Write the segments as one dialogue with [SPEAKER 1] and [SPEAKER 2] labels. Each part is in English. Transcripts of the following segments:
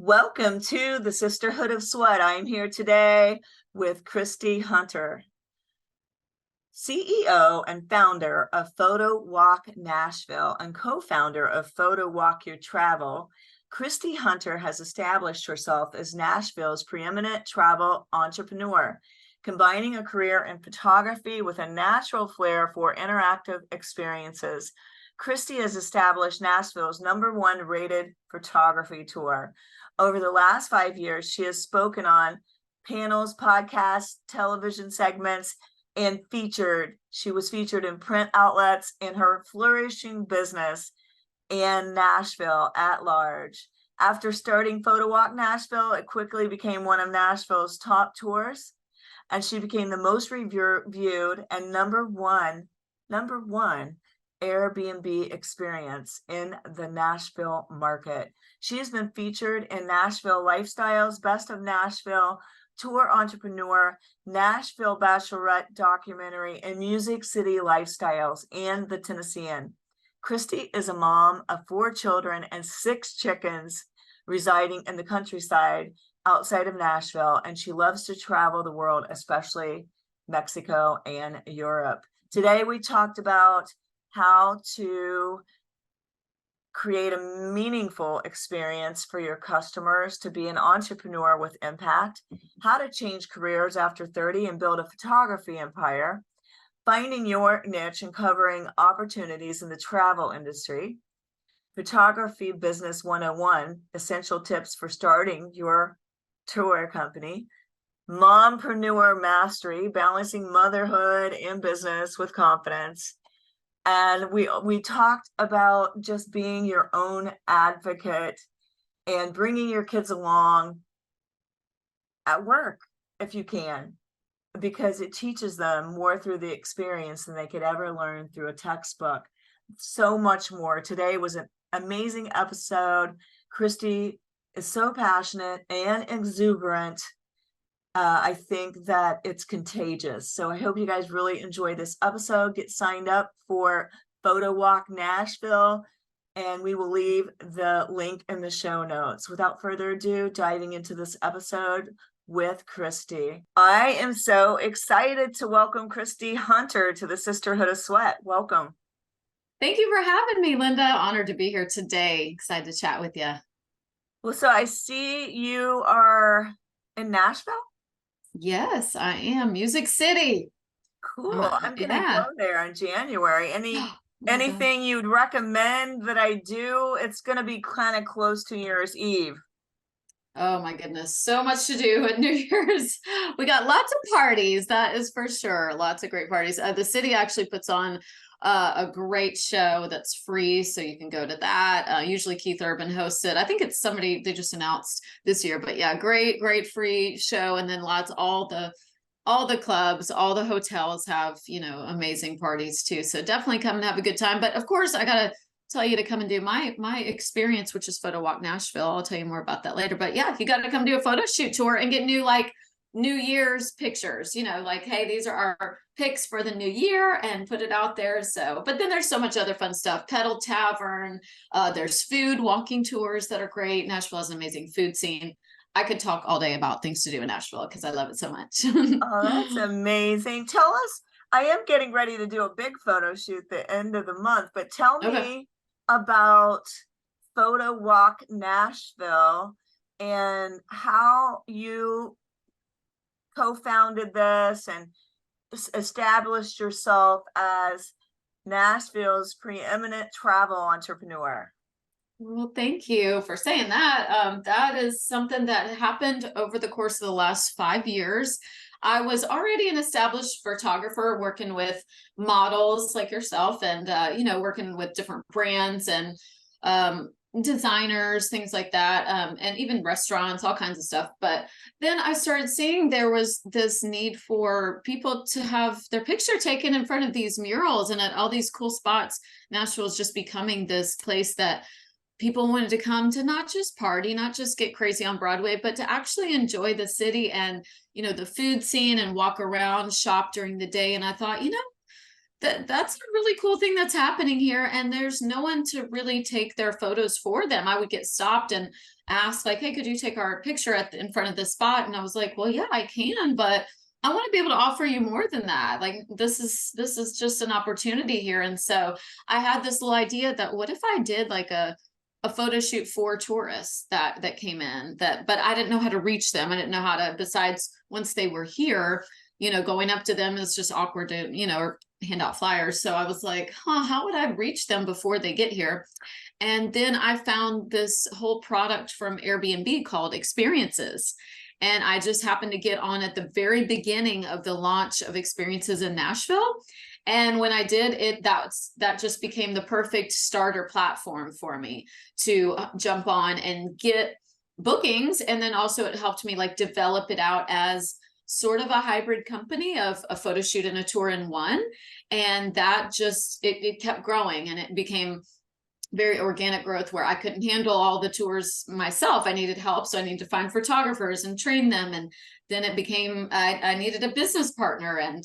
[SPEAKER 1] Welcome to the Sisterhood of Sweat. I am here today with Christy Hunter, CEO and founder of Photo Walk Nashville and co-founder of Photo Walk Your Travel. Christy Hunter has established herself as Nashville's preeminent travel entrepreneur, combining a career in photography with a natural flair for interactive experiences. Christy has established Nashville's #1 rated photography tour. Over the last 5 years, she has spoken on panels, podcasts, television segments, and she was featured in print outlets in her flourishing business and Nashville at large. After starting Photo Walk Nashville, it quickly became one of Nashville's top tours, and she became the most reviewed and number one Airbnb experience in the Nashville market. She has been featured in Nashville Lifestyles, Best of Nashville, Tour Entrepreneur, Nashville Bachelorette documentary, and Music City Lifestyles, and The Tennessean. Christy is a mom of 4 children and 6 chickens residing in the countryside outside of Nashville, and she loves to travel the world, especially Mexico and Europe. Today, we talked about how to create a meaningful experience for your customers, to be an entrepreneur with impact, how to change careers after 30 and build a photography empire, finding your niche and covering opportunities in the travel industry, Photography Business 101, essential tips for starting your tour company, Mompreneur Mastery, balancing motherhood and business with confidence. And we talked about just being your own advocate and bringing your kids along at work if you can, because it teaches them more through the experience than they could ever learn through a textbook. So much more. Today was an amazing episode. Christy is so passionate and exuberant. I think that it's contagious. So I hope you guys really enjoy this episode. Get signed up for Photo Walk Nashville, and we will leave the link in the show notes. Without further ado, diving into this episode with Christy. I am so excited to welcome Christy Hunter to the Sisterhood of Sweat. Welcome.
[SPEAKER 2] Thank you for having me, Linda. Honored to be here today. Excited to chat with you.
[SPEAKER 1] Well, so I see you are in Nashville?
[SPEAKER 2] Yes, I am. Music City.
[SPEAKER 1] Cool. I'm gonna go there in January.
[SPEAKER 2] Oh
[SPEAKER 1] Anything you'd recommend that I do? It's gonna be kind of close to New Year's Eve.
[SPEAKER 2] Oh my goodness, so much to do at New Year's. We got lots of parties, that is for sure. Lots of great parties. The city actually puts on a great show that's free, so you can go to that. Usually Keith Urban hosts it. I think it's somebody they just announced this year, but yeah, great free show. And then all the clubs, all the hotels have, amazing parties too. So definitely come and have a good time. But of course, I gotta tell you to come and do my experience, which is Photo Walk Nashville. I'll tell you more about that later. But yeah, you got to come do a photo shoot tour and get New Year's pictures, hey, these are our picks for the new year, and put it out there. So, but then there's so much other fun stuff. Pedal Tavern, there's food walking tours that are great. Nashville has an amazing food scene. I could talk all day about things to do in Nashville because I love it so much.
[SPEAKER 1] Oh, that's amazing. Tell us, I am getting ready to do a big photo shoot the end of the month, but tell me about Photo Walk Nashville and how you co-founded this and established yourself as Nashville's preeminent travel entrepreneur.
[SPEAKER 2] Well, thank you for saying that. That is something that happened over the course of the last 5 years. I was already an established photographer working with models like yourself and, working with different brands and designers, things like that, and even restaurants, all kinds of stuff. But then I started seeing there was this need for people to have their picture taken in front of these murals and at all these cool spots. Nashville is just becoming this place that people wanted to come to, not just party, not just get crazy on Broadway, but to actually enjoy the city and, the food scene and walk around, shop during the day. And I thought, That's a really cool thing that's happening here. And there's no one to really take their photos for them. I would get stopped and asked like, hey, could you take our picture in front of this spot? And I was like, well, yeah, I can, but I want to be able to offer you more than that. Like this is just an opportunity here. And so I had this little idea that what if I did like a photo shoot for tourists that came in, but I didn't know how to reach them. I didn't know how to, besides once they were here, going up to them is just awkward to, or hand out flyers. So I was like, how would I reach them before they get here? And then I found this whole product from Airbnb called Experiences. And I just happened to get on at the very beginning of the launch of Experiences in Nashville. And when I did it, that just became the perfect starter platform for me to jump on and get bookings. And then also it helped me like develop it out as sort of a hybrid company of a photo shoot and a tour in one. And that just, it kept growing, and it became very organic growth where I couldn't handle all the tours myself. I needed help. So I needed to find photographers and train them. And then it became, I needed a business partner. And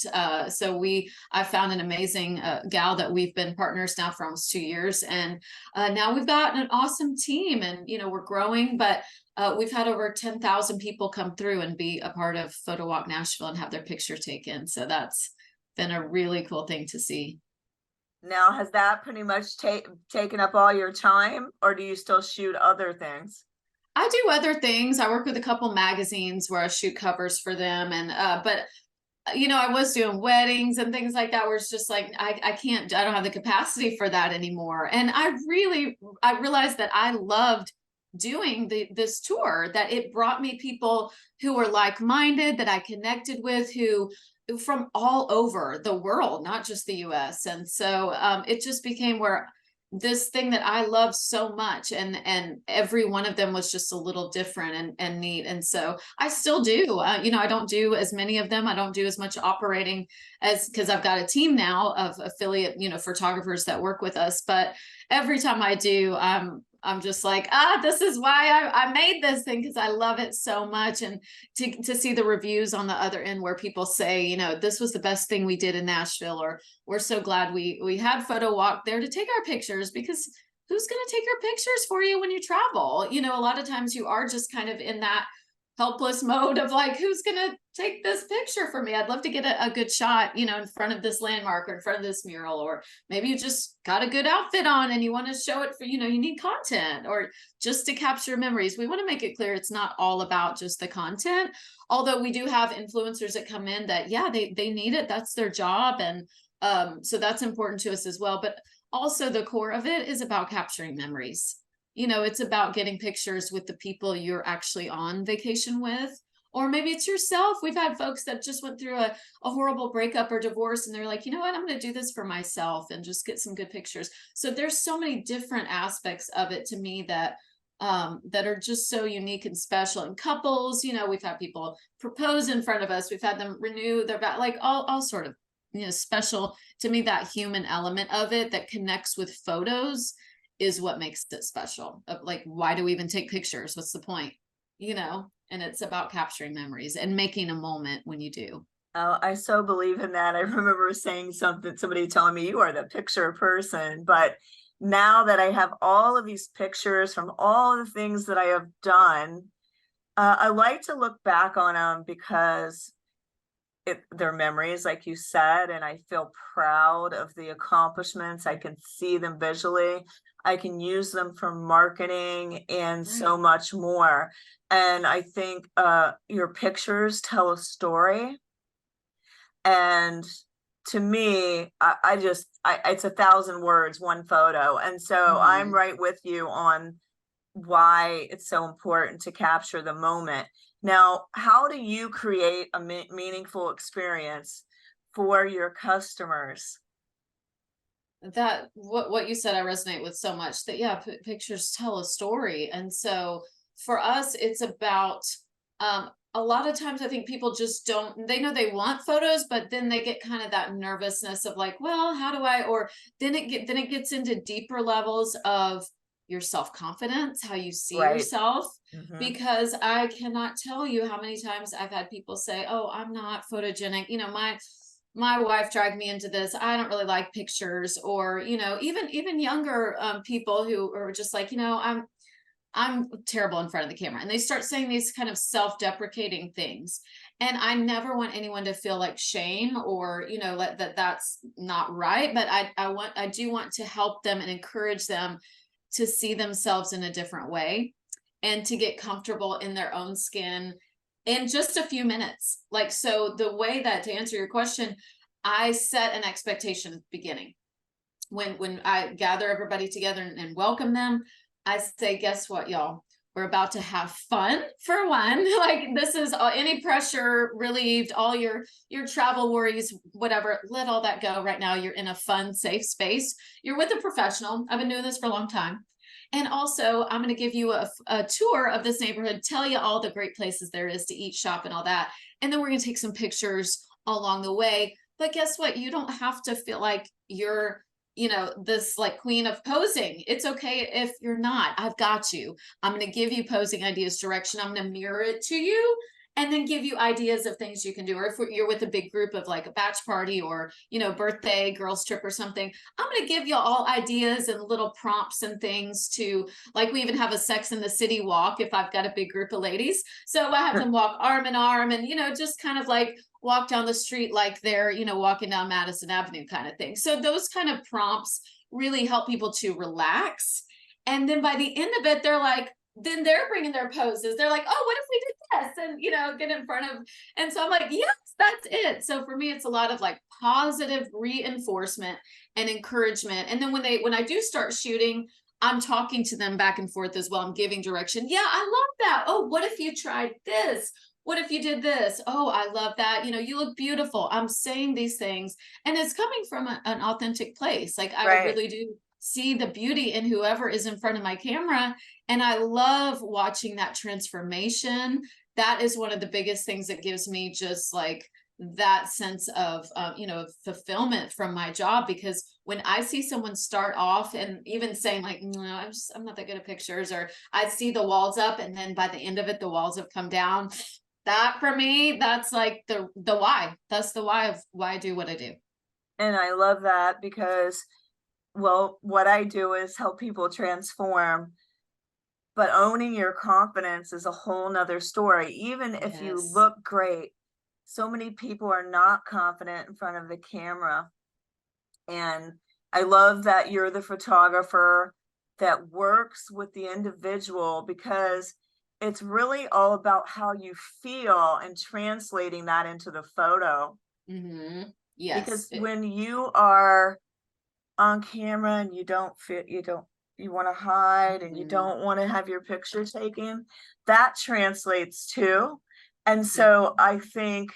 [SPEAKER 2] so I found an amazing gal that we've been partners now for almost 2 years. And now we've got an awesome team, and, we're growing, but we've had over 10,000 people come through and be a part of Photo Walk Nashville and have their picture taken. So that's been a really cool thing to see.
[SPEAKER 1] Now, has that pretty much taken up all your time, or do you still shoot other things?
[SPEAKER 2] I do other things. I work with a couple magazines where I shoot covers for them. And, but I was doing weddings and things like that, where it's just like, I don't have the capacity for that anymore. And I realized that I loved doing this tour, that it brought me people who were like-minded, that I connected with, who from all over the world, not just the US. And so it just became where this thing that I love so much, and every one of them was just a little different and neat. And so I still do, I don't do as many of them. I don't do as much operating because I've got a team now of affiliate, photographers that work with us. But every time I do, I'm just like, this is why I made this thing, because I love it so much. And to see the reviews on the other end where people say, this was the best thing we did in Nashville, or we're so glad we had Photo Walk there to take our pictures, because who's going to take your pictures for you when you travel? A lot of times you are just kind of in that helpless mode of like, who's going to take this picture for me? I'd love to get a good shot, in front of this landmark or in front of this mural, or maybe you just got a good outfit on and you want to show it for, you need content, or just to capture memories. We want to make it clear it's not all about just the content, although we do have influencers that come in that, yeah, they need it. That's their job. And so that's important to us as well. But also the core of it is about capturing memories. It's about getting pictures with the people you're actually on vacation with, or maybe it's yourself. We've had folks that just went through a horrible breakup or divorce, and they're like, you know what, I'm going to do this for myself and just get some good pictures. So there's so many different aspects of it to me that are just so unique and special. And couples, we've had people propose in front of us. We've had them renew their vow, like all sort of, special. To me, that human element of it that connects with photos is what makes it special. Like, why do we even take pictures? What's the point? And it's about capturing memories and making a moment when you do.
[SPEAKER 1] Oh, I so believe in that. I remember saying somebody telling me, you are the picture person. But now that I have all of these pictures from all the things that I have done, I like to look back on them because they're memories, like you said, and I feel proud of the accomplishments. I can see them visually. I can use them for marketing and so much more. And I think your pictures tell a story. And to me, it's 1,000 words, one photo. And so I'm right with you on why it's so important to capture the moment. Now, how do you create a meaningful experience for your customers?
[SPEAKER 2] That what you said, I resonate with so much, that yeah, pictures tell a story. And so for us, it's about a lot of times I think people just they know they want photos, but then they get kind of that nervousness of like, well, how do I, or then it gets into deeper levels of your self-confidence, how you see yourself. Because I cannot tell you how many times I've had people say, oh, I'm not photogenic. my wife dragged me into this. I don't really like pictures, or, you know, even younger people who are just like, you know, I'm terrible in front of the camera. And they start saying these kind of self-deprecating things. And I never want anyone to feel like shame or, you know, that's not right. But I do want to help them and encourage them to see themselves in a different way and to get comfortable in their own skin in just a few minutes. Like, so the way that, to answer your question, I set an expectation at the beginning. When I gather everybody together and welcome them, I say, guess what, y'all? We're about to have fun for one. Like, this is any pressure relieved, all your travel worries, whatever, let all that go right now. You're in a fun, safe space. You're with a professional. I've been doing this for a long time. And also, I'm going to give you a tour of this neighborhood, tell you all the great places there is to eat, shop, and all that. And then we're going to take some pictures along the way. But guess what? You don't have to feel like you're, you know, this like queen of posing. It's okay if you're not. I've got you. I'm going to give you posing ideas, direction. I'm going to mirror it to you, and then give you ideas of things you can do. Or if you're with a big group of like a batch party or, you know, birthday, girls trip or something, I'm going to give you all ideas and little prompts and things to, like, we even have a Sex in the City walk if I've got a big group of ladies. So I have them walk arm in arm and, you know, just kind of like walk down the street like they're, you know, walking down Madison Avenue kind of thing. So those kind of prompts really help people to relax. And then by the end of it, they're like, then they're bringing their poses. They're like, oh, what if we did this? And, you know, get in front of, and so I'm like, yes, that's it. So for me, it's a lot of like positive reinforcement and encouragement. And then when I do start shooting, I'm talking to them back and forth as well. I'm giving direction. Yeah, I love that. Oh, what if you tried this? What if you did this? Oh, I love that. You know, you look beautiful. I'm saying these things, and it's coming from an authentic place. Like, I
[SPEAKER 1] Right.
[SPEAKER 2] really do see the beauty in whoever is in front of my camera. And I love watching that transformation. That is one of the biggest things that gives me just like that sense of, you know, fulfillment from my job. Because when I see someone start off and even saying like, no, I'm not that good at pictures, or I see the walls up and then by the end of it, the walls have come down. That for me, that's like the why. That's the why of why I do what I do.
[SPEAKER 1] And I love that because, well, what I do is help people transform, but owning your confidence is a whole nother story. Even if you
[SPEAKER 2] Yes.
[SPEAKER 1] look great, so many people are not confident in front of the camera. And I love that you're the photographer that works with the individual, because it's really all about how you feel and translating that into the photo.
[SPEAKER 2] Mm-hmm. Yes.
[SPEAKER 1] Because when you are on camera and you don't feel, you want to hide and you don't want to have your picture taken, that translates too. And so I think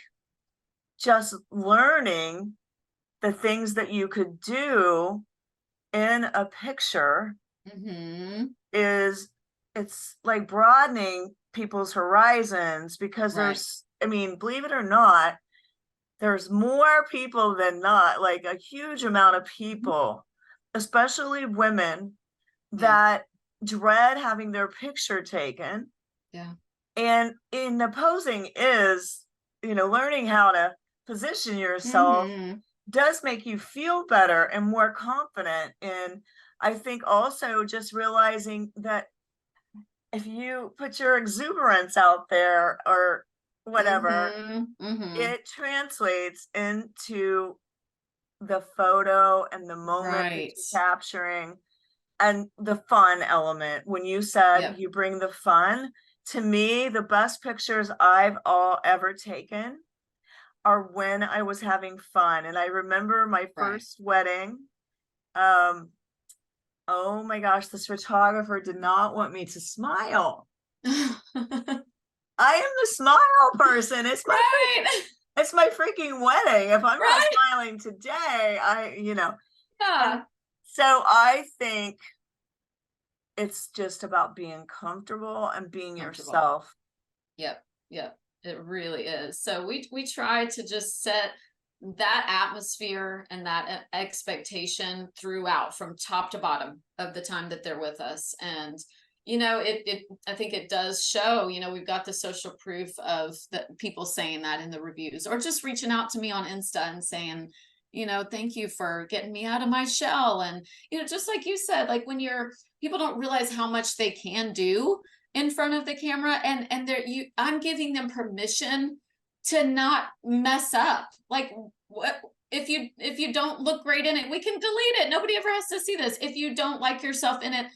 [SPEAKER 1] just learning the things that you could do in a picture
[SPEAKER 2] Mm-hmm.
[SPEAKER 1] is, it's like broadening people's horizons, because
[SPEAKER 2] Right.
[SPEAKER 1] there's, I mean, believe it or not, there's more people than not, like a huge amount of people, especially women,
[SPEAKER 2] Yeah.
[SPEAKER 1] that dread having their picture taken.
[SPEAKER 2] Yeah.
[SPEAKER 1] And in the posing is, you know, learning how to position yourself
[SPEAKER 2] Mm-hmm.
[SPEAKER 1] does make you feel better and more confident. And I think also just realizing that if you put your exuberance out there or whatever,
[SPEAKER 2] Mm-hmm. Mm-hmm.
[SPEAKER 1] it translates into the photo and the moment that
[SPEAKER 2] Right.
[SPEAKER 1] you're capturing, and the fun element. When you said
[SPEAKER 2] Yep.
[SPEAKER 1] you bring the fun, to me, the best pictures I've all ever taken are when I was having fun. And I remember my
[SPEAKER 2] Right.
[SPEAKER 1] first wedding. Um, oh my gosh, this photographer did not want me to smile. I am the smile person.
[SPEAKER 2] Right.
[SPEAKER 1] It's my freaking wedding. If I'm not
[SPEAKER 2] Right.
[SPEAKER 1] smiling today, and
[SPEAKER 2] Yeah.
[SPEAKER 1] so I think it's just about being comfortable and being
[SPEAKER 2] Comfortable.
[SPEAKER 1] yourself.
[SPEAKER 2] Yep. Yep. It really is. So we try to just set that atmosphere and that expectation throughout from top to bottom of the time that they're with us. And I think it does show, we've got the social proof of the people saying that in the reviews, or just reaching out to me on Insta and saying, thank you for getting me out of my shell. And, just like you said, like when people don't realize how much they can do in front of the camera, and I'm giving them permission to not mess up. Like, what if you don't look great in it, we can delete it. Nobody ever has to see this. If you don't like yourself in it,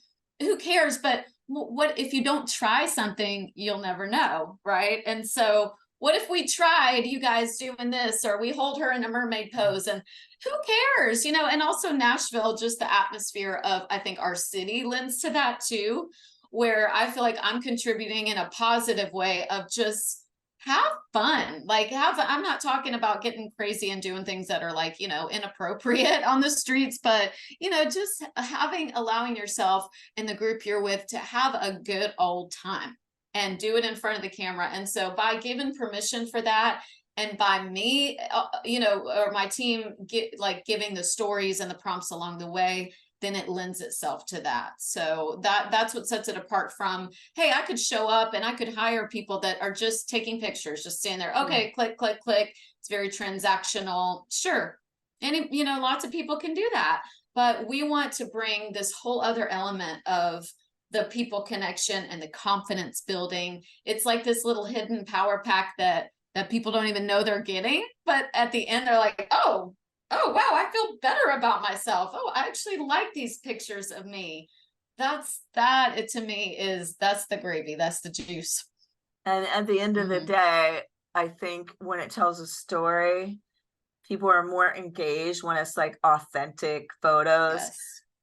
[SPEAKER 2] who cares? But what if you don't try something, you'll never know, right? And so what if we tried you guys doing this, or we hold her in a mermaid pose, and who cares? And also Nashville, just the atmosphere of, I think our city lends to that too, where I feel like I'm contributing in a positive way of just have fun. Like I'm not talking about getting crazy and doing things that are like, inappropriate on the streets, but, just allowing yourself and the group you're with to have a good old time and do it in front of the camera. And so by giving permission for that, and by me, or my team giving the stories and the prompts along the way, then it lends itself to that. So that's what sets it apart from, hey, I could show up and I could hire people that are just taking pictures, just standing there. Okay, click, click, click. It's very transactional. Sure. And, lots of people can do that. But we want to bring this whole other element of the people connection and the confidence building. It's like this little hidden power pack that people don't even know they're getting. But at the end, they're like, oh, wow, I feel better about myself. Oh, I actually like these pictures of me. That's the gravy. That's the juice.
[SPEAKER 1] And at the end of the day, I think when it tells a story, people are more engaged when it's like authentic photos.
[SPEAKER 2] Yes.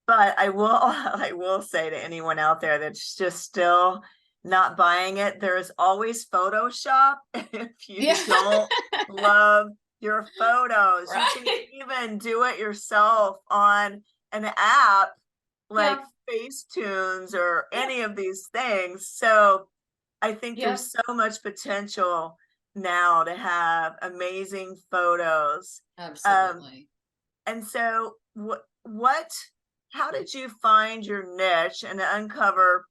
[SPEAKER 1] But I will say to anyone out there that's just still not buying it, there is always Photoshop if you don't love your photos.
[SPEAKER 2] Right.
[SPEAKER 1] You can even do it yourself on an app like Facetunes or any of these things. So I think there's so much potential now to have amazing photos.
[SPEAKER 2] Absolutely.
[SPEAKER 1] And so how did you find your niche and uncover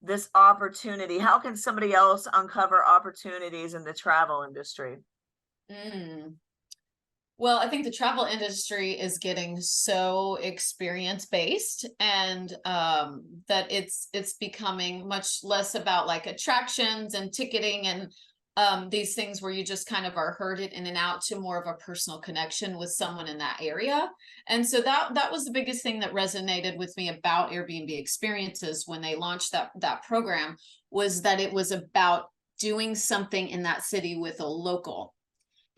[SPEAKER 1] this opportunity? How can somebody else uncover opportunities in the travel industry?
[SPEAKER 2] Well, I think the travel industry is getting so experience based, and that it's becoming much less about like attractions and ticketing and these things where you just kind of are herded in and out, to more of a personal connection with someone in that area. And so that was the biggest thing that resonated with me about Airbnb Experiences when they launched that program, was that it was about doing something in that city with a local,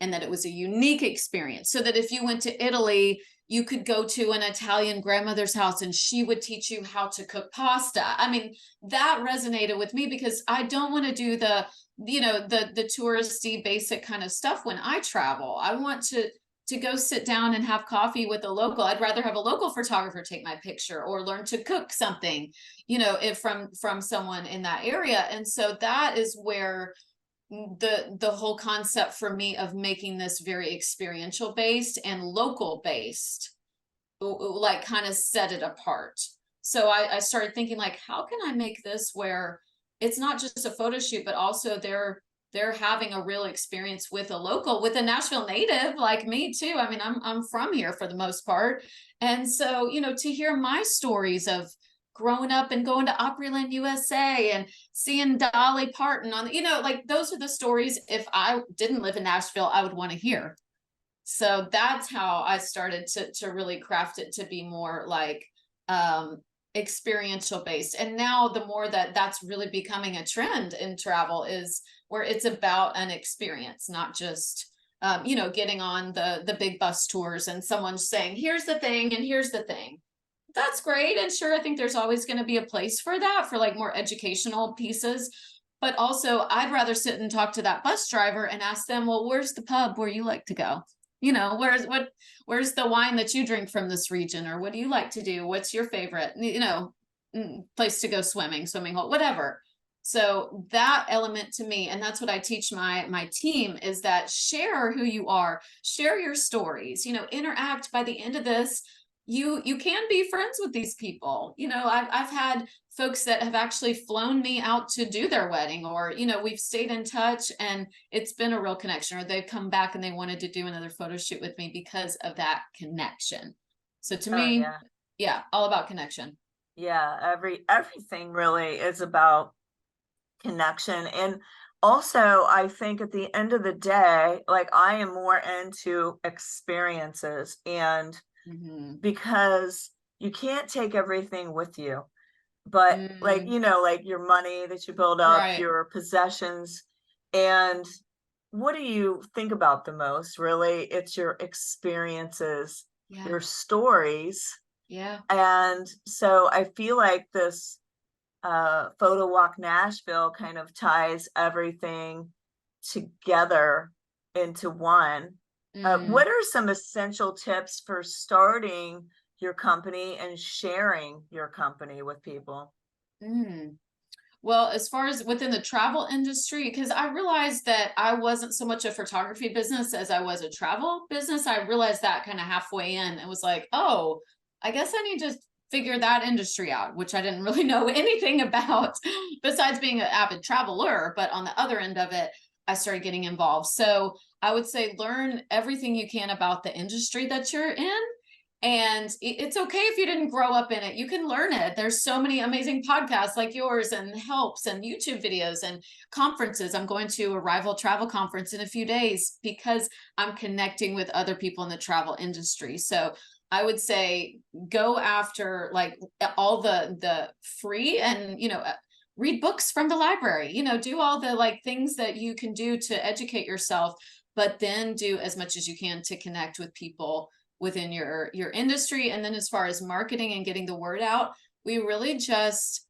[SPEAKER 2] and that it was a unique experience. So that if you went to Italy, you could go to an Italian grandmother's house and she would teach you how to cook pasta. I mean, that resonated with me, because I don't want to do the touristy basic kind of stuff when I travel. I want to go sit down and have coffee with a local. I'd rather have a local photographer take my picture, or learn to cook something, if from someone in that area. And so that is where the whole concept for me of making this very experiential based and local based, like, kind of set it apart. So I started thinking, like, how can I make this where it's not just a photo shoot, but also they're having a real experience with a local, with a Nashville native like me too. I mean, I'm from here for the most part. And so, to hear my stories of growing up and going to Opryland, USA, and seeing Dolly Parton on, like, those are the stories, if I didn't live in Nashville, I would want to hear. So that's how I started to really craft it to be more like experiential based. And now the more that's really becoming a trend in travel, is where it's about an experience, not just getting on the big bus tours and someone saying, here's the thing and here's the thing. That's great. And sure, I think there's always going to be a place for that, for like more educational pieces. But also, I'd rather sit and talk to that bus driver and ask them, well, where's the pub where you like to go? Where's the wine that you drink from this region? Or what do you like to do? What's your favorite, place to go swimming hole, whatever. So that element to me, and that's what I teach my team, is that share who you are, share your stories, interact. By the end of this, you can be friends with these people. I've had folks that have actually flown me out to do their wedding, or, you know, we've stayed in touch and it's been a real connection, or they've come back and they wanted to do another photo shoot with me because of that connection. So to
[SPEAKER 1] Oh
[SPEAKER 2] me,
[SPEAKER 1] yeah.
[SPEAKER 2] yeah, all about connection.
[SPEAKER 1] Yeah, everything really is about connection. And also, I think at the end of the day, like I am more into experiences, and
[SPEAKER 2] Mm-hmm.
[SPEAKER 1] because you can't take everything with you, but like,
[SPEAKER 2] Mm,
[SPEAKER 1] you know, like your money that you build up,
[SPEAKER 2] right.
[SPEAKER 1] your possessions, and what do you think about the most? Really, it's your experiences,
[SPEAKER 2] Yeah.
[SPEAKER 1] your stories.
[SPEAKER 2] Yeah.
[SPEAKER 1] And so I feel like this Photo Walk Nashville kind of ties everything together into one.
[SPEAKER 2] Mm,
[SPEAKER 1] What are some essential tips for starting your company and sharing your company with people?
[SPEAKER 2] mm. Well, as far as within the travel industry, because I realized that I wasn't so much a photography business as I was a travel business. I realized that kind of halfway in. It was like, oh, I guess I need to figure that industry out, which I didn't really know anything about besides being an avid traveler. But on the other end of it, I started getting involved. So I would say learn everything you can about the industry that you're in, and it's okay if you didn't grow up in it. You can learn it. There's so many amazing podcasts like yours, and helps, and YouTube videos, and conferences. I'm going to a rival travel conference in a few days because I'm connecting with other people in the travel industry. So I would say go after like all the free, and read books from the library, do all the like things that you can do to educate yourself, but then do as much as you can to connect with people within your industry. And then as far as marketing and getting the word out, we really just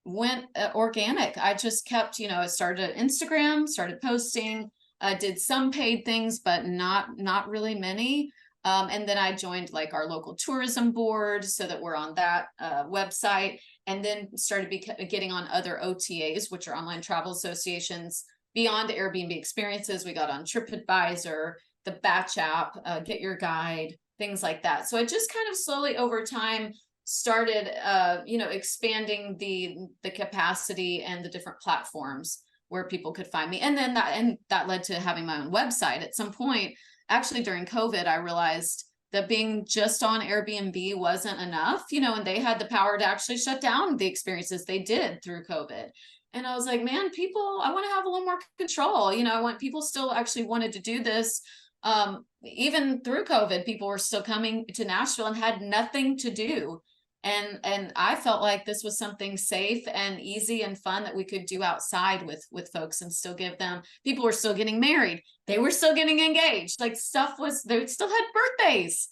[SPEAKER 2] went organic. I just kept, I started Instagram, started posting, did some paid things, but not really many. And then I joined like our local tourism board so that we're on that website, and then started getting on other OTAs, which are online travel associations. Beyond Airbnb experiences, we got on TripAdvisor, the Batch app, Get Your Guide, things like that. So I just kind of slowly over time started expanding the capacity and the different platforms where people could find me. And then that led to having my own website at some point. Actually, during COVID, I realized that being just on Airbnb wasn't enough, and they had the power to actually shut down the experiences they did through COVID. And I was like, man, people, I want to have a little more control. I want people still actually wanted to do this. Even through COVID, people were still coming to Nashville and had nothing to do. And I felt like this was something safe and easy and fun that we could do outside with folks, and still give them, people were still getting married. They were still getting engaged. Like they still had birthdays.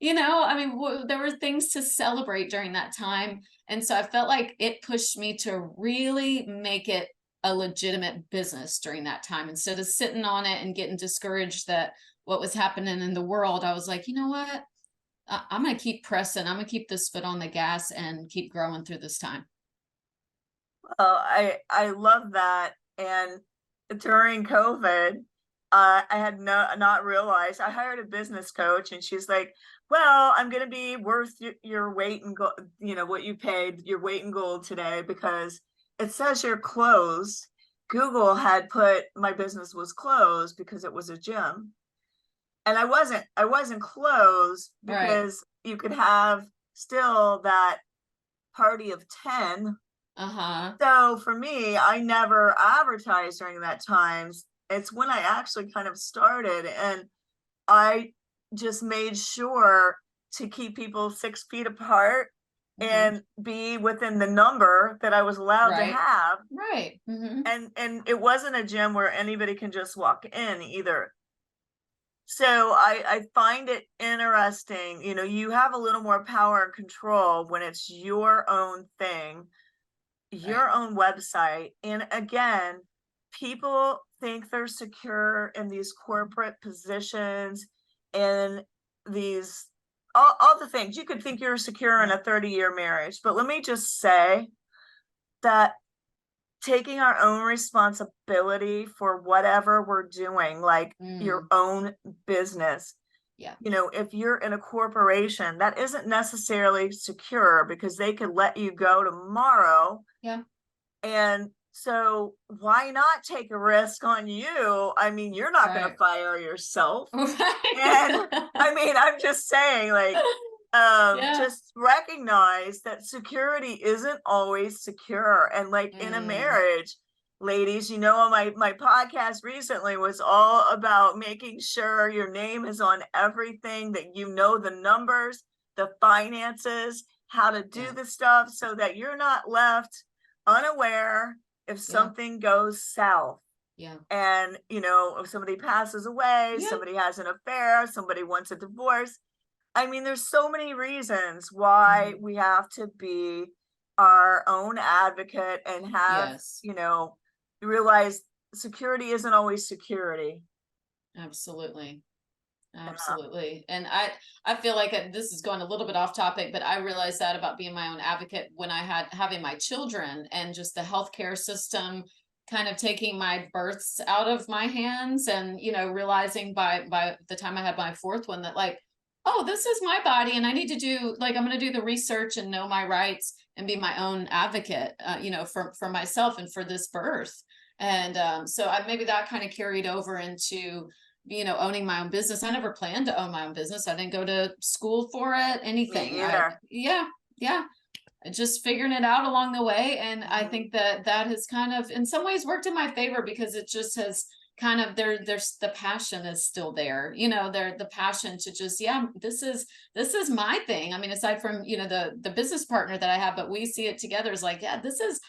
[SPEAKER 2] I mean, there were things to celebrate during that time. And so I felt like it pushed me to really make it a legitimate business during that time. Instead of sitting on it and getting discouraged that what was happening in the world, I was like, you know what? I'm going to keep pressing. I'm going to keep this foot on the gas and keep growing through this time.
[SPEAKER 1] I love that. And during COVID, I had not realized. I hired a business coach, and she's like, "Well, I'm going to be worth your weight in gold. What you paid your weight in gold today, because it says you're closed." Google had put my business was closed because it was a gym, and I wasn't closed,
[SPEAKER 2] Right.
[SPEAKER 1] because you could have still that party of 10.
[SPEAKER 2] Uh-huh.
[SPEAKER 1] So for me, I never advertised during that time. It's when I actually kind of started, and I just made sure to keep people 6 feet apart
[SPEAKER 2] Mm-hmm.
[SPEAKER 1] and be within the number that I was allowed to
[SPEAKER 2] Right.
[SPEAKER 1] have.
[SPEAKER 2] Right. Mm-hmm.
[SPEAKER 1] And it wasn't a gym where anybody can just walk in either. So I find it interesting. You have a little more power and control when it's your own thing,
[SPEAKER 2] Right.
[SPEAKER 1] your own website. And again, people think they're secure in these corporate positions, and these all the things. You could think you're secure in
[SPEAKER 2] Yeah.
[SPEAKER 1] a 30-year marriage, but let me just say that taking our own responsibility for whatever we're doing, like your
[SPEAKER 2] Mm.
[SPEAKER 1] own business,
[SPEAKER 2] Yeah.
[SPEAKER 1] You know, if you're in a corporation, that isn't necessarily secure because they could let you go tomorrow.
[SPEAKER 2] Yeah.
[SPEAKER 1] And so why not take a risk on you? I mean, you're not going to
[SPEAKER 2] Right.
[SPEAKER 1] fire yourself. And
[SPEAKER 2] Right.
[SPEAKER 1] I mean, I'm just saying, like,
[SPEAKER 2] Yeah.
[SPEAKER 1] just recognize that security isn't always secure. And like in a
[SPEAKER 2] Mm,
[SPEAKER 1] marriage, ladies, you know, my podcast recently was all about making sure your name is on everything, that you know the numbers, the finances, how to do
[SPEAKER 2] yeah.
[SPEAKER 1] the stuff so that you're not left unaware if
[SPEAKER 2] Yeah.
[SPEAKER 1] something goes south.
[SPEAKER 2] Yeah.
[SPEAKER 1] And, you know, if somebody passes away,
[SPEAKER 2] Yeah.
[SPEAKER 1] somebody has an affair, somebody wants a divorce. I mean, there's so many reasons why
[SPEAKER 2] Mhm.
[SPEAKER 1] we have to be our own advocate and have,
[SPEAKER 2] Yes.
[SPEAKER 1] you know, realize security isn't always security.
[SPEAKER 2] Absolutely.
[SPEAKER 1] Yeah.
[SPEAKER 2] Absolutely. And I feel like this is going a little bit off topic, but I realized that about being my own advocate when I had having my children, and just the healthcare system kind of taking my births out of my hands, and realizing by the time I had my fourth one that, like, oh, this is my body, and I need to do, like, I'm going to do the research and know my rights and be my own advocate, for myself and for this birth. And so maybe that kind of carried over into owning my own business. I never planned to own my own business. I didn't go to school for it, anything.
[SPEAKER 1] Me either.
[SPEAKER 2] Yeah, yeah, just figuring it out along the way. And I
[SPEAKER 1] Mhm.
[SPEAKER 2] think that that has kind of, in some ways, worked in my favor, because it just has kind of, there's the passion is still there. The passion to just, yeah, this is my thing. I mean, aside from, the business partner that I have, but we see it together as like, yeah, this is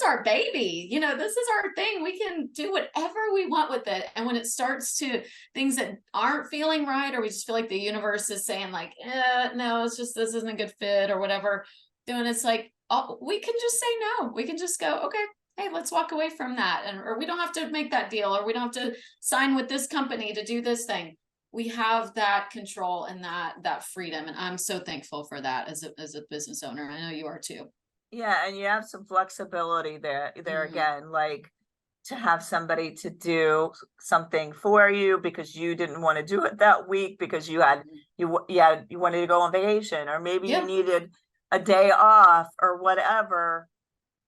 [SPEAKER 2] our baby. This is our thing. We can do whatever we want with it. And when it starts to things that aren't feeling right, or we just feel like the universe is saying, like, no, it's just, this isn't a good fit or whatever, then it's like, oh, we can just say no. We can just go, okay, hey, let's walk away from that. And, or we don't have to make that deal, or we don't have to sign with this company to do this thing. We have that control and that freedom. And I'm so thankful for that as a business owner. I know you are too.
[SPEAKER 1] Yeah, and you have some flexibility there
[SPEAKER 2] Hmm.
[SPEAKER 1] again, like to have somebody to do something for you because you didn't want to do it that week because you wanted to go on vacation, or maybe you
[SPEAKER 2] Yeah.
[SPEAKER 1] needed a day off or whatever.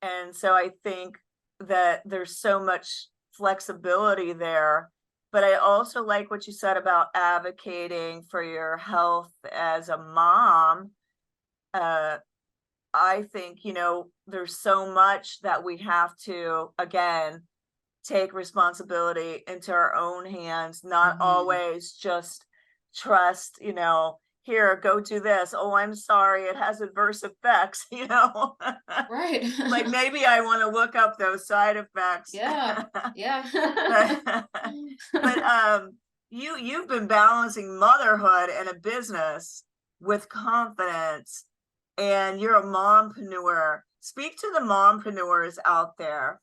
[SPEAKER 1] And so I think that there's so much flexibility there. But I also like what you said about advocating for your health as a mom. Uh, I think, you know, there's so much that we have to, again, take responsibility into our own hands, not
[SPEAKER 2] Hmm.
[SPEAKER 1] always just trust, you know, here, go do this. Oh, I'm sorry, it has adverse effects, you know.
[SPEAKER 2] Right.
[SPEAKER 1] Like maybe I want to look up those side effects.
[SPEAKER 2] Yeah. Yeah.
[SPEAKER 1] but but you've been balancing motherhood and a business with confidence, and you're a mompreneur. Speak to the mompreneurs out there.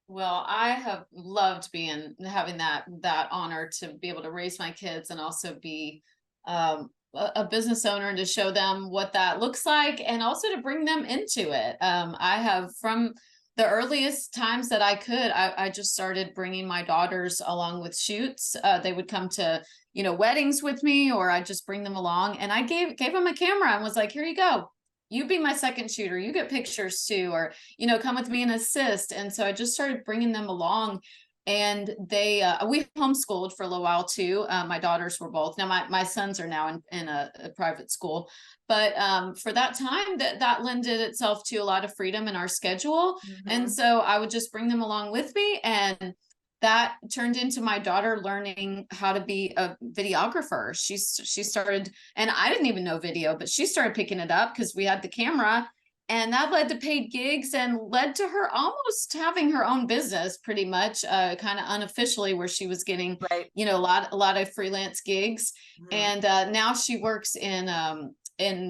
[SPEAKER 2] Well, I have loved having that honor to be able to raise my kids, and also be a business owner, and to show them what that looks like, and also to bring them into it. I have, from the earliest times that I could, I just started bringing my daughters along with shoots. They would come to weddings with me, or I just bring them along, and I gave them a camera and was like, here you go. You be my second shooter. You get pictures too, or come with me and assist. And so I just started bringing them along, and we homeschooled for a little while too. My daughters were both, now my sons are now in a private school, but for that time, that lended itself to a lot of freedom in our schedule. And
[SPEAKER 1] Mhm.
[SPEAKER 2] so I would just bring them along with me, and that turned into my daughter learning how to be a videographer. She started, and I didn't even know video, but she started picking it up because we had the camera, and that led to paid gigs, and led to her almost having her own business, pretty much, kind of unofficially, where she was getting,
[SPEAKER 1] Right.
[SPEAKER 2] a lot of freelance gigs.
[SPEAKER 1] Mhm.
[SPEAKER 2] And now she works in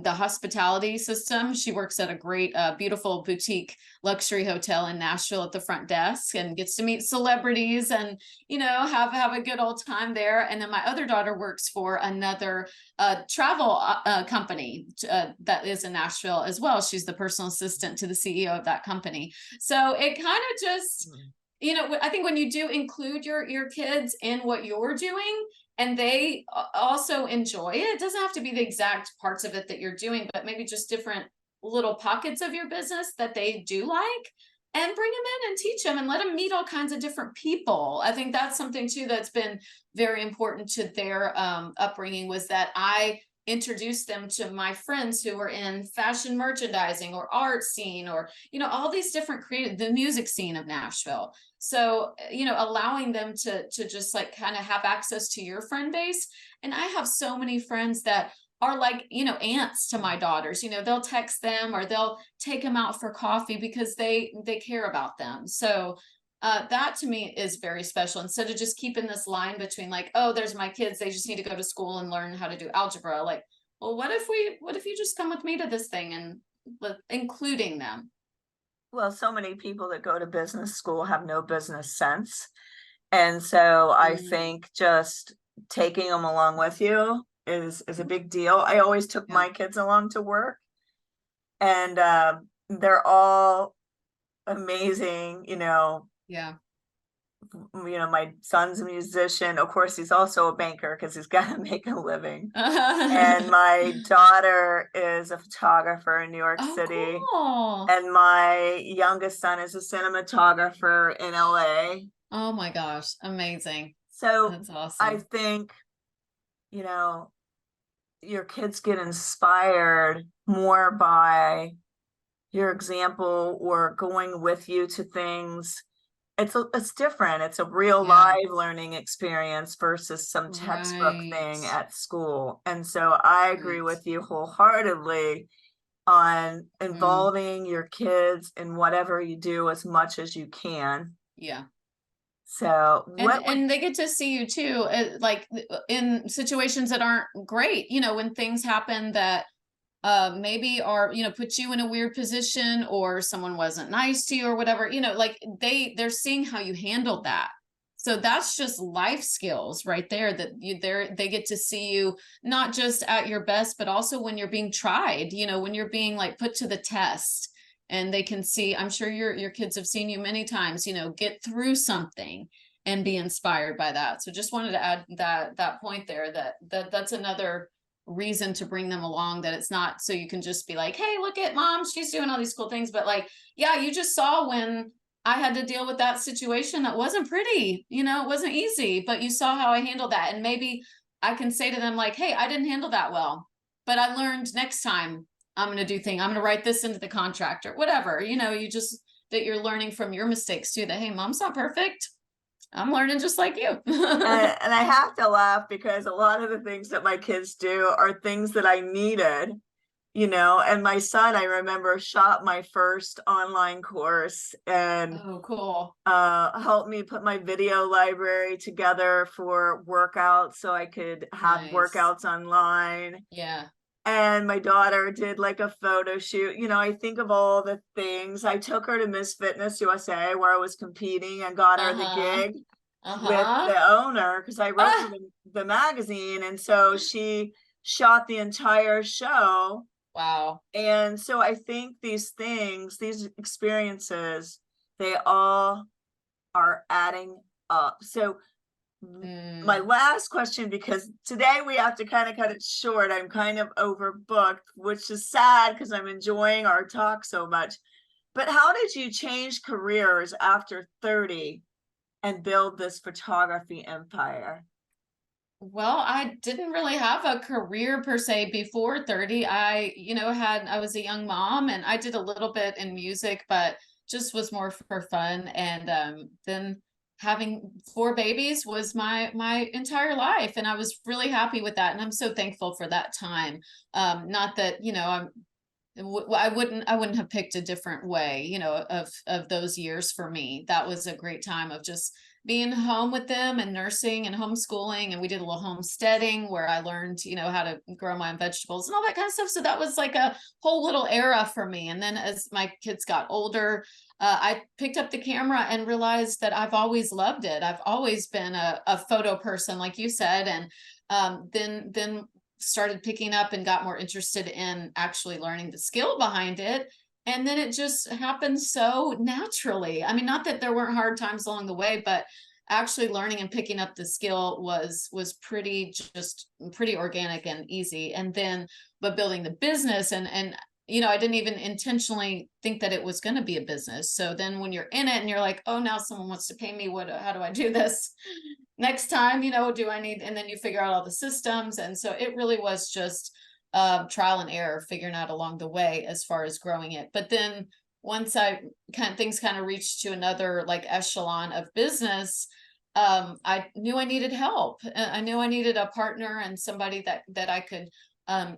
[SPEAKER 2] the hospitality system. She works at a great, beautiful boutique luxury hotel in Nashville at the front desk, and gets to meet celebrities, and have a good old time there. And then my other daughter works for another travel company that is in Nashville as well. She's the personal assistant to the CEO of that company. So it kind of just,
[SPEAKER 1] Mhm.
[SPEAKER 2] I think when you do include your kids in what you're doing, and they also enjoy it. It doesn't have to be the exact parts of it that you're doing, but maybe just different little pockets of your business that they do like, and bring them in and teach them and let them meet all kinds of different people. I think that's something too that's been very important to their upbringing, was that I introduced them to my friends who were in fashion merchandising or art scene, or, you know, all these different creative, the music scene of Nashville. So, you know, allowing them to just like kind of have access to your friend base. And I have so many friends that are like, you know, aunts to my daughters. You know, they'll text them or they'll take them out for coffee because they care about them. So that to me is very special, instead of just keeping this line between like, oh, there's my kids, they just need to go to school and learn how to do algebra. Like, well, what if you just come with me to this thing, and including them?
[SPEAKER 1] Well, so many people that go to business school have no business sense. And so I
[SPEAKER 2] Mm,
[SPEAKER 1] think just taking them along with you is a big deal. I always took
[SPEAKER 2] yeah,
[SPEAKER 1] my kids along to work, and they're all amazing,
[SPEAKER 2] yeah.
[SPEAKER 1] my son's a musician. Of course, he's also a banker because he's got to make a living. And my daughter is a photographer in New York
[SPEAKER 2] Oh,
[SPEAKER 1] City.
[SPEAKER 2] cool.
[SPEAKER 1] And my youngest son is a cinematographer in LA.
[SPEAKER 2] Oh my gosh, amazing.
[SPEAKER 1] So
[SPEAKER 2] That's
[SPEAKER 1] I
[SPEAKER 2] awesome.
[SPEAKER 1] think, you know, your kids get inspired more by your example or going with you to things. It's different. It's a real
[SPEAKER 2] Yeah,
[SPEAKER 1] live learning experience versus some textbook
[SPEAKER 2] right.
[SPEAKER 1] thing at school. And so I agree
[SPEAKER 2] Right.
[SPEAKER 1] with you wholeheartedly on
[SPEAKER 2] Mm,
[SPEAKER 1] involving your kids in whatever you do as much as you can.
[SPEAKER 2] yeah.
[SPEAKER 1] So what would
[SPEAKER 2] And they get to see you too, like in situations that aren't great, you know, when things happen that maybe are, you know, put you in a weird position, or someone wasn't nice to you or whatever, you know, like they're seeing how you handled that. So that's just life skills right there, that they get to see you not just at your best, but also when you're being tried, you know, when you're being like put to the test. And they can see, I'm sure your kids have seen you many times, you know, get through something and be inspired by that. So just wanted to add that point there, that's another reason to bring them along, that it's not so you can just be like, hey, look at mom, she's doing all these cool things, but like, yeah, you just saw when I had to deal with that situation that wasn't pretty, you know, it wasn't easy, but you saw how I handled that. And maybe I can say to them like, hey, I didn't handle that well, but I learned next time I'm going to do thing, I'm going to write this into the contract or whatever, you know, you just, that you're learning from your mistakes too, that hey, mom's not perfect, I'm learning just like you.
[SPEAKER 1] and I have to laugh because a lot of the things that my kids do are things that I needed, and my son, I remember, shot my first online course and
[SPEAKER 2] Oh, cool.
[SPEAKER 1] helped me put my video library together for workouts so I could have
[SPEAKER 2] Nice.
[SPEAKER 1] workouts online.
[SPEAKER 2] Yeah.
[SPEAKER 1] And my daughter did like a photo shoot. I think of all the things. I took her to Miss Fitness USA where I was competing and got her the
[SPEAKER 2] Uh-huh.
[SPEAKER 1] gig with
[SPEAKER 2] Uh-huh.
[SPEAKER 1] the owner because I wrote for
[SPEAKER 2] Ah,
[SPEAKER 1] the magazine. And so she shot the entire show.
[SPEAKER 2] wow.
[SPEAKER 1] And so I think these things, these experiences, they all are adding up. So my
[SPEAKER 2] Mm.
[SPEAKER 1] last question, because today we have to kind of cut it short. I'm kind of overbooked, which is sad because I'm enjoying our talk so much. But how did you change careers after 30 and build this photography empire?
[SPEAKER 2] Well, I didn't really have a career per se before 30. You know, I was a young mom and I did a little bit in music, but just was more for fun. And then having four babies was my entire life. And I was really happy with that. And I'm so thankful for that time. Not that, you know, I wouldn't have picked a different way, you know, of those years for me. That was a great time of just being home with them and nursing and homeschooling. And we did a little homesteading where I learned, you know, how to grow my own vegetables and all that kind of stuff. So that was like a whole little era for me. And then as my kids got older, I picked up the camera and realized that I've always loved it. I've always been a photo person, like you said. And then started picking up and got more interested in actually learning the skill behind it. And then it just happened so naturally. I mean, not that there weren't hard times along the way, but actually learning and picking up the skill was pretty organic and easy. And then, but building the business and I didn't even intentionally think that it was going to be a business. So then when you're in it and you're like, oh, now someone wants to pay me, how do I do this next time? Do I need, and then you figure out all the systems. And so it really was just trial and error, figuring out along the way as far as growing it. But then once things kind of reached to another like echelon of business, I knew I needed help. I knew I needed a partner and somebody that I could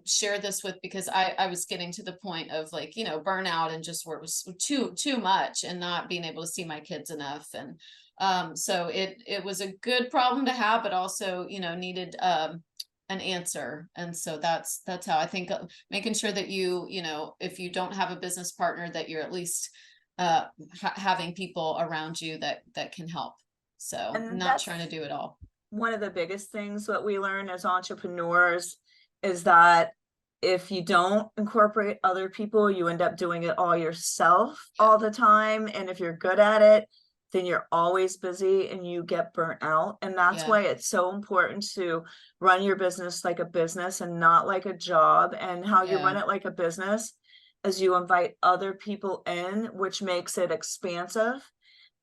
[SPEAKER 2] share this with, because I was getting to the point of like, burnout, and just where it was too much and not being able to see my kids enough. And so it was a good problem to have, but also, needed an answer. And so that's how I think, making sure that if you don't have a business partner, that you're at least having people around you that can help. So
[SPEAKER 1] And
[SPEAKER 2] not trying to do it all.
[SPEAKER 1] one of the biggest things what we learn as entrepreneurs is that if you don't incorporate other people, you end up doing it all yourself all the time. And if you're good at it, then you're always busy and you get burnt out. And that's why it's so important to run your business like a business and not like a job. And how you run it like a business is you invite other people in, which makes it expansive.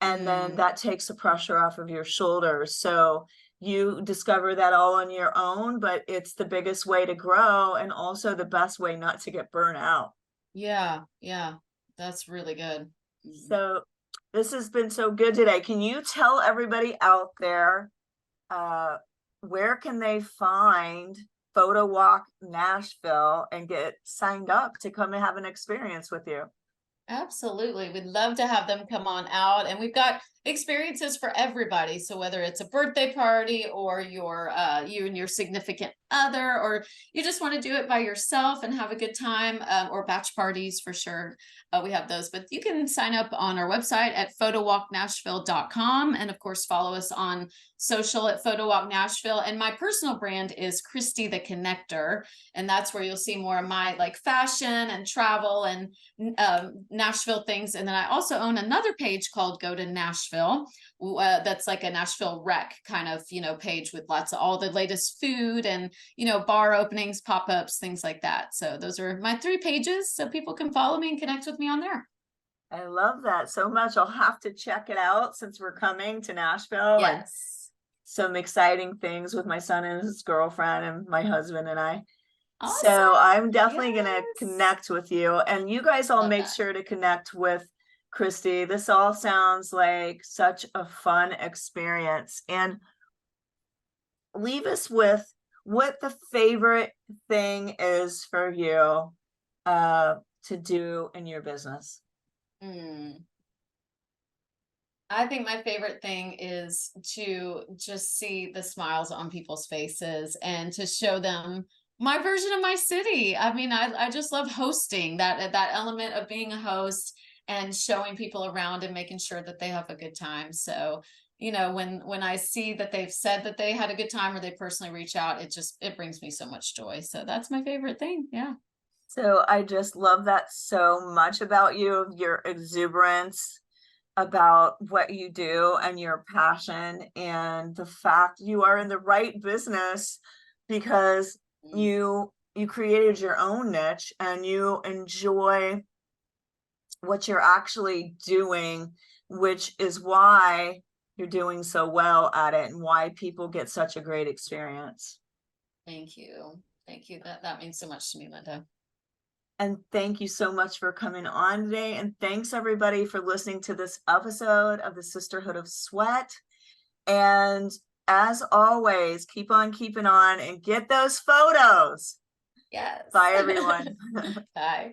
[SPEAKER 1] And then that takes the pressure off of your shoulders. So you discover that all on your own, but it's the biggest way to grow and also the best way not to get burnt out.
[SPEAKER 2] Yeah, that's really good.
[SPEAKER 1] So this has been so good today. Can you tell everybody out there, where can they find Photo Walk Nashville and get signed up to come and have an experience with you?
[SPEAKER 2] Absolutely. We'd love to have them come on out, and we've got experiences for everybody. So whether it's a birthday party or you and your significant other, or you just want to do it by yourself and have a good time, or batch parties for sure. We have those, but you can sign up on our website at photowalknashville.com. And of course, follow us on social at Photo Walk Nashville. And my personal brand is Christy the Connector. And that's where you'll see more of my like fashion and travel and Nashville things. And then I also own another page called Go to Nashville. That's like a Nashville rec kind of, page with lots of all the latest food and, bar openings, pop-ups, things like that. So those are my 3 pages. So people can follow me and connect with me on there.
[SPEAKER 1] I love that so much. I'll have to check it out since we're coming to Nashville.
[SPEAKER 2] Yes.
[SPEAKER 1] Some exciting things with my son and his girlfriend and my husband and I.
[SPEAKER 2] Awesome.
[SPEAKER 1] So I'm definitely going to connect with you, and you guys all make sure to connect with Christy. This all sounds like such a fun experience. And leave us with what the favorite thing is for you to do in your business.
[SPEAKER 2] I think my favorite thing is to just see the smiles on people's faces and to show them my version of my city. I mean, I just love hosting, that element of being a host and showing people around and making sure that they have a good time. So, when I see that they've said that they had a good time or they personally reach out, it brings me so much joy. So that's my favorite thing. Yeah.
[SPEAKER 1] So I just love that so much about you, your exuberance about what you do and your passion, and the fact you are in the right business because you created your own niche and you enjoy what you're actually doing, which is why you're doing so well at it and why people get such a great experience.
[SPEAKER 2] Thank you. That means so much to me, Linda.
[SPEAKER 1] And thank you so much for coming on today. And thanks everybody for listening to this episode of the Sisterhood of Sweat. And as always, keep on keeping on and get those photos.
[SPEAKER 2] Yes.
[SPEAKER 1] Bye, everyone.
[SPEAKER 2] Bye.